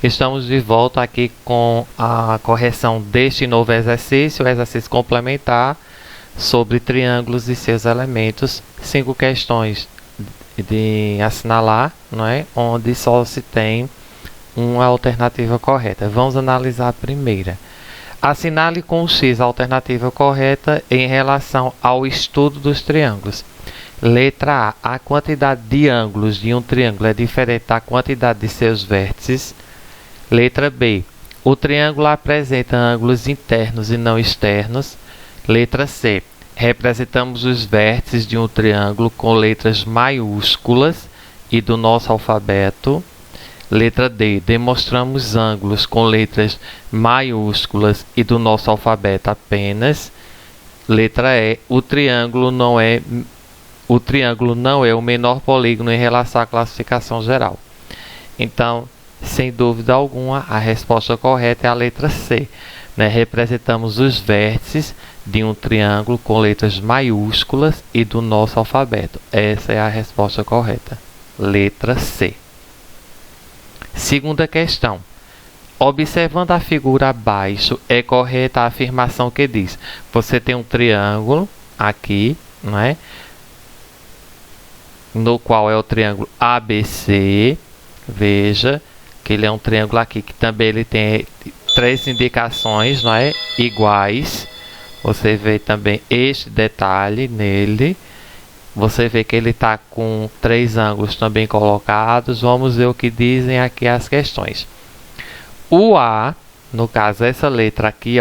Estamos de volta aqui com a correção deste novo exercício, o exercício complementar sobre triângulos e seus elementos. 5 questões de assinalar, não é? Onde só se tem uma alternativa correta. Vamos analisar a primeira. Assinale com o X a alternativa correta em relação ao estudo dos triângulos. Letra A. A quantidade de ângulos de um triângulo é diferente da quantidade de seus vértices. Letra B. O triângulo apresenta ângulos internos e não externos. Letra C. Representamos os vértices de um triângulo com letras maiúsculas e do nosso alfabeto. Letra D. Demonstramos ângulos com letras maiúsculas e do nosso alfabeto apenas. Letra E. O triângulo não é o menor polígono em relação à classificação geral. Então, sem dúvida alguma, a resposta correta é a letra C. Representamos os vértices de um triângulo com letras maiúsculas e do nosso alfabeto. Essa é a resposta correta. Letra C. Segunda questão. Observando a figura abaixo, é correta a afirmação que diz: você tem um triângulo aqui, no qual é o triângulo ABC. Veja que ele é um triângulo aqui que também ele tem 3 indicações, iguais. Você vê também este detalhe nele. Você vê que ele está com 3 ângulos também colocados. Vamos ver o que dizem aqui as questões. O A, no caso essa letra aqui,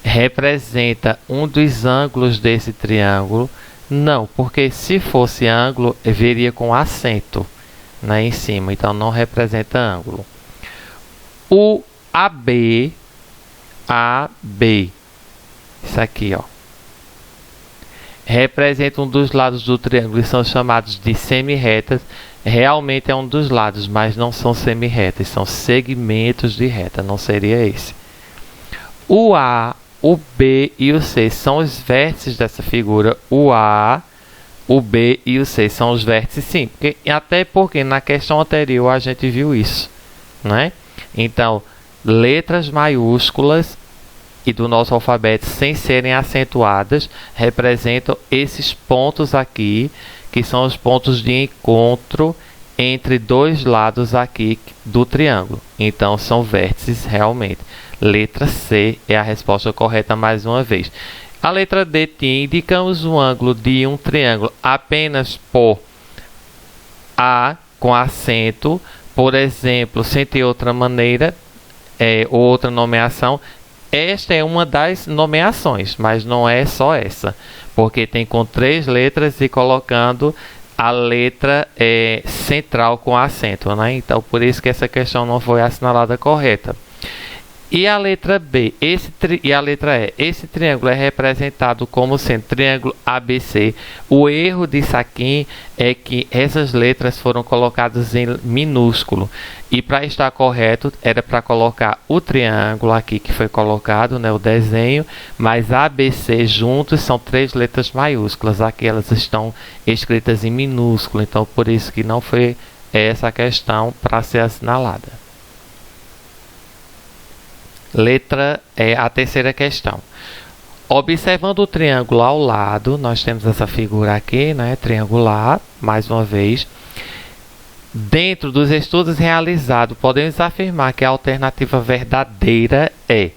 representa um dos ângulos desse triângulo. Não, porque se fosse ângulo, viria com acento em cima, então não representa ângulo. O AB, isso aqui, representa um dos lados do triângulo e são chamados de semi-retas. Realmente é um dos lados, mas não são semi-retas, são segmentos de reta, não seria esse. O A, o B e o C são os vértices dessa figura. O A, o B e o C são os vértices, sim. Até porque na questão anterior a gente viu isso, Então, letras maiúsculas e do nosso alfabeto sem serem acentuadas representam esses pontos aqui, que são os pontos de encontro entre dois lados aqui do triângulo. Então, são vértices realmente. Letra C é a resposta correta mais uma vez. A letra D tinha: indicamos o ângulo de um triângulo apenas por A com acento. Por exemplo, sem ter outra maneira, outra nomeação. Esta é uma das nomeações, mas não é só essa, porque tem com 3 letras e colocando a letra central com acento, Então, por isso que essa questão não foi assinalada correta. E a letra B e a letra E. Esse triângulo é representado como sendo triângulo ABC. O erro disso aqui é que essas letras foram colocadas em minúsculo. E para estar correto, era para colocar o triângulo aqui que foi colocado, o desenho, mas ABC juntos são 3 letras maiúsculas. Aqui elas estão escritas em minúsculo. Então, por isso que não foi essa questão para ser assinalada. A terceira questão. Observando o triângulo ao lado, nós temos essa figura aqui, triangular, mais uma vez. Dentro dos estudos realizados, podemos afirmar que a alternativa verdadeira é: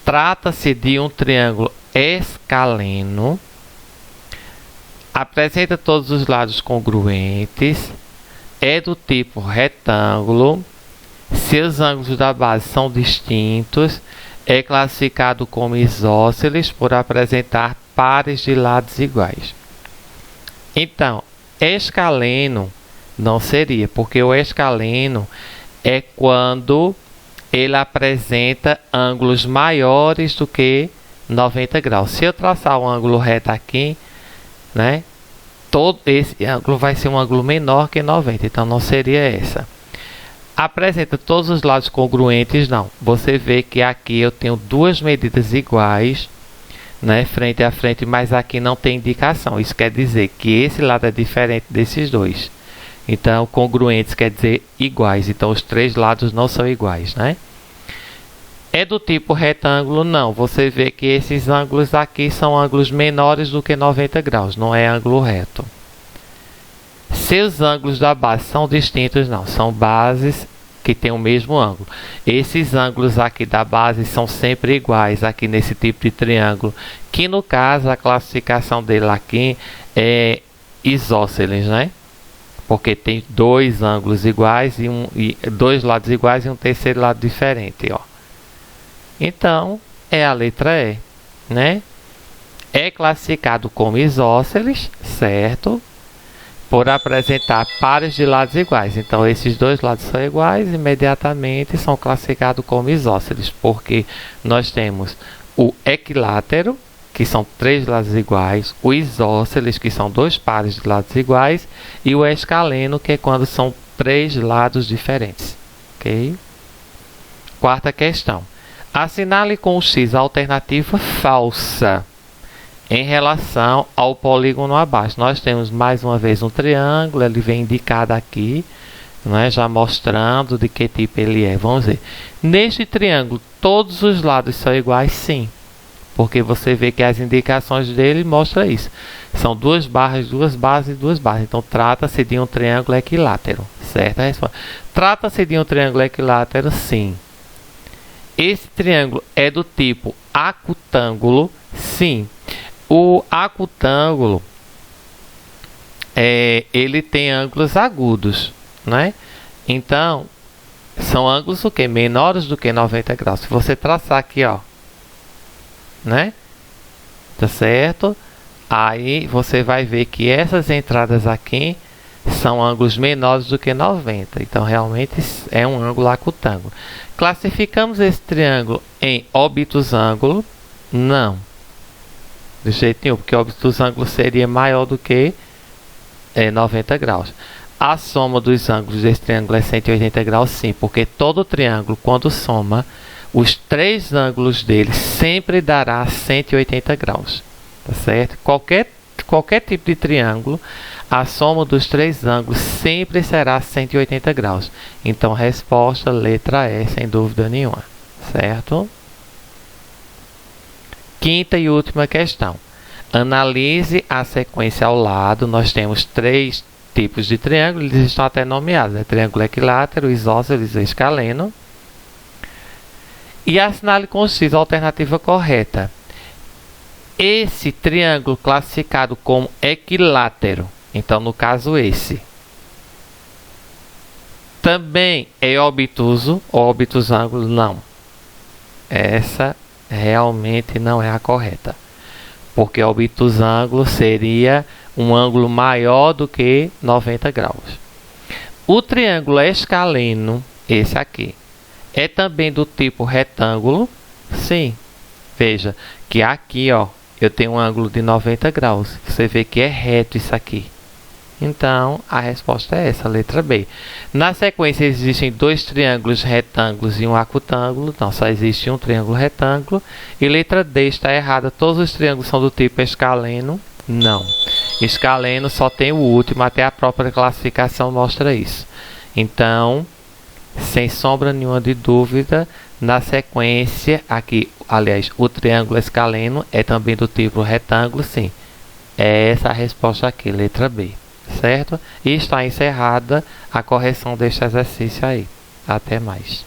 trata-se de um triângulo escaleno, apresenta todos os lados congruentes, é do tipo retângulo, seus ângulos da base são distintos, é classificado como isósceles por apresentar pares de lados iguais. Então, escaleno não seria, porque o escaleno é quando ele apresenta ângulos maiores do que 90 graus. Se eu traçar um ângulo reto aqui, todo esse ângulo vai ser um ângulo menor que 90, então não seria essa. Apresenta todos os lados congruentes, não. Você vê que aqui eu tenho 2 medidas iguais, frente a frente, mas aqui não tem indicação. Isso quer dizer que esse lado é diferente desses dois. Então, congruentes quer dizer iguais. Então, os três lados não são iguais, né? É do tipo retângulo? Não. Você vê que esses ângulos aqui são ângulos menores do que 90 graus. Não é ângulo reto. Seus ângulos da base são distintos? Não. São bases que têm o mesmo ângulo. Esses ângulos aqui da base são sempre iguais aqui nesse tipo de triângulo. Que no caso, a classificação dele aqui é isósceles, né? Porque tem dois ângulos iguais e dois lados iguais e um terceiro lado diferente, ó. Então, é a letra E, né? É classificado como isósceles, certo? Por apresentar pares de lados iguais. Então, esses dois lados são iguais, imediatamente são classificados como isósceles, porque nós temos o equilátero, que são três lados iguais, o isósceles, que são dois pares de lados iguais, e o escaleno, que é quando são três lados diferentes. Ok? Quarta questão. Assinale com o X a alternativa falsa em relação ao polígono abaixo. Nós temos mais uma vez um triângulo, ele vem indicado aqui, né, já mostrando de que tipo ele é. Vamos ver. Neste triângulo, todos os lados são iguais? Sim. Porque você vê que as indicações dele mostram isso. São duas barras, duas bases e duas barras. Então, trata-se de um triângulo equilátero. Certa resposta. Trata-se de um triângulo equilátero? Sim. Esse triângulo é do tipo acutângulo? Sim. O acutângulo, ele tem ângulos agudos, né? Então, são ângulos o quê? Menores do que 90 graus. Se você traçar aqui, ó, né? Tá certo? Aí você vai ver que essas entradas aqui são ângulos menores do que 90. Então, realmente é um ângulo acutângulo. Classificamos esse triângulo em obtusângulo? Não. De jeito nenhum, porque o obtusângulo seria maior do que 90 graus. A soma dos ângulos desse triângulo é 180 graus? Sim, porque todo triângulo, quando soma, os três ângulos dele sempre dará 180 graus. Tá certo? Qualquer tipo de triângulo, a soma dos três ângulos sempre será 180 graus. Então, resposta letra E, sem dúvida nenhuma. Certo? Quinta e última questão. Analise a sequência ao lado. Nós temos três tipos de triângulo, eles estão até nomeados, né? Triângulo equilátero, isósceles e escaleno. E assinale com o X a alternativa correta. Esse triângulo classificado como equilátero, então no caso esse, também é obtuso ou obtusângulo? Não. Essa realmente não é a correta, porque obtusângulo seria um ângulo maior do que 90 graus. O triângulo escaleno, esse aqui, é também do tipo retângulo? Sim. Veja que aqui, ó, eu tenho um ângulo de 90 graus. Você vê que é reto isso aqui. Então, a resposta é essa, letra B. Na sequência, existem dois triângulos retângulos e um acutângulo. Então, só existe um triângulo retângulo. E letra D está errada. Todos os triângulos são do tipo escaleno? Não. Escaleno só tem o último, até a própria classificação mostra isso. Então, sem sombra nenhuma de dúvida, na sequência, aqui, aliás, o triângulo escaleno é também do tipo retângulo, sim. É essa a resposta aqui, letra B. Certo? E está encerrada a correção deste exercício aí. Até mais.